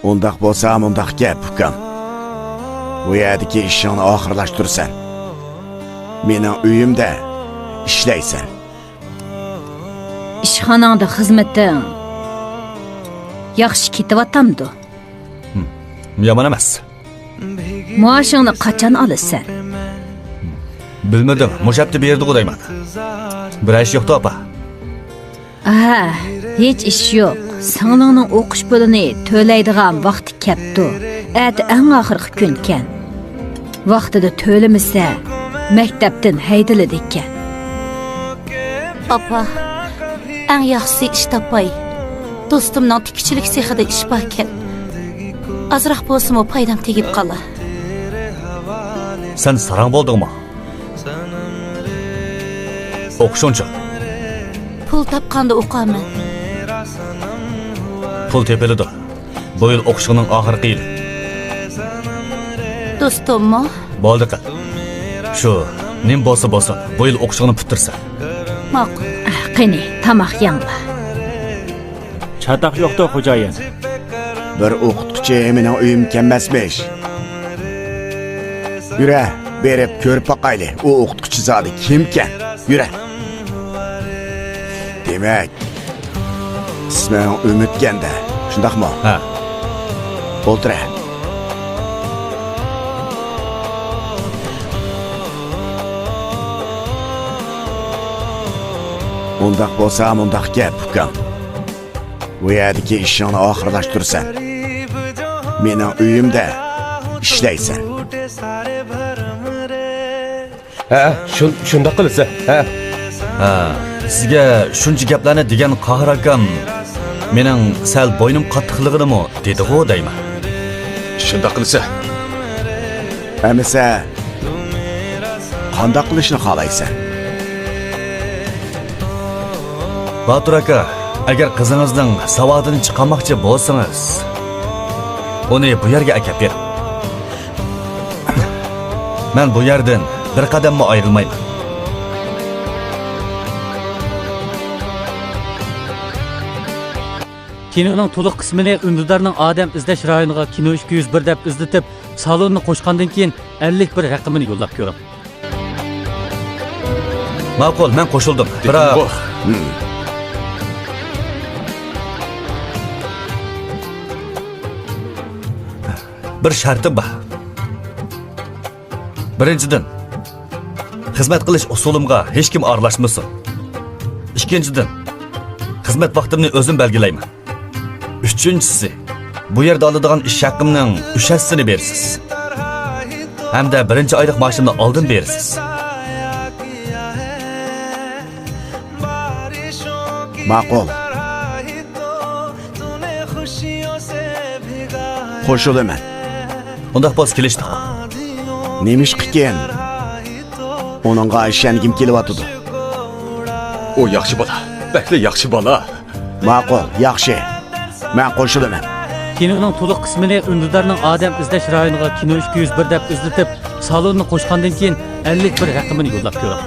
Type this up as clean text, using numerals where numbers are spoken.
Undaq bo'lsa, mundaq gap, ukam. Bu yerdagi ishingni oxirlashtirsan. Mening uyimda ishlaysan. İşxonangda xizmating yaxshi ketyaptamdi. Yomon emas. Maoshingni qachon olasan? Bilmadim, mushapti berdi qo'yman. Bir ish yo'qdi, opa. Hech ish yo'q. Singlingning o'qish pulini to'laydigan vaqti kelibdi. Ati eng oxirgi kun ekan. Vaqtida to'lamasa, maktabdan haydaladi ekan. Opa, eng yaxshisi ish topay. Do'stimning tikchilik sexida ish bor ekan. Azroq bo'lsa-mu foydam tegib qolar. Sen sarang bo'ldingmi? O'qishuncha. Pul topganda o'qaman. Pul tepilidi. Bu yil o'qishingning oxirgi yili. Do'stimmi? Bo'ldi qil. Shu, nim bo'lsa bo'lsin, bu yil o'qishingni bitirsan. Ma'qul. Qani, tamoq yangla. Çatak yo'qdi, xo'jayin. Bir o'qituvchi mening uyim kelmasmish. Yura, berib ko'rib boqayli. U o'qituvchi zodi kimkan? Yura. Demak, isming Umidganda, shundaqmi? Ha. O'tira. Undaq bo'lsa, mundaq gap, ukam. Bu yerdagi ishingni oxirlashtirsan. Mening uyimda ishlaysan. Shunda qilsa. Sizga shuncha gaplarni degan Qahir akam mening sal bo'ynim qattiqligini dedi-ku deyman. Shunda qilsa. Amisa qanday qilishni xohlaysan? Batur aka, agar qizingizning savodini chiqarmoqchi bo'lsangiz, uni bu yerga akab bering. Men bu yerdan bir qadamma ayrilmayman. Kinoning to'liq qismini Undudarning odam izlash rayoniga Kino 201 deb izlatib, salonni qo'shgandan keyin 51 raqamini yo'llab ko'ring. Ma'qul, men qo'shildim. Biroq bir shartim bor. Birinchidan, xizmat qilish usulimga hech kim aralashmasin. Ikkinchidan, xizmat vaqtimni o'zim belgilayman. Üçüncüsü, bu yerda oladigan ish haqimning 3-sini bersiz. Hamda birinchi oylik maoshimni oldin bersiz. Ma'qul. Qo'shilaman. Undaq bo'lsa kelishdik. Nemish qilgan? Onunğa ishongim kelyapti. O yaxshi bola. Bakli yaxshi bola. Ma'qul, yaxshi. Men qo'shilaman. Kinoning to'liq qismini Undudarning odam izlash rayoniga Kino 201 deb izlatib, salonni qo'shgandan keyin 51 raqamini yo'llab ko'ring.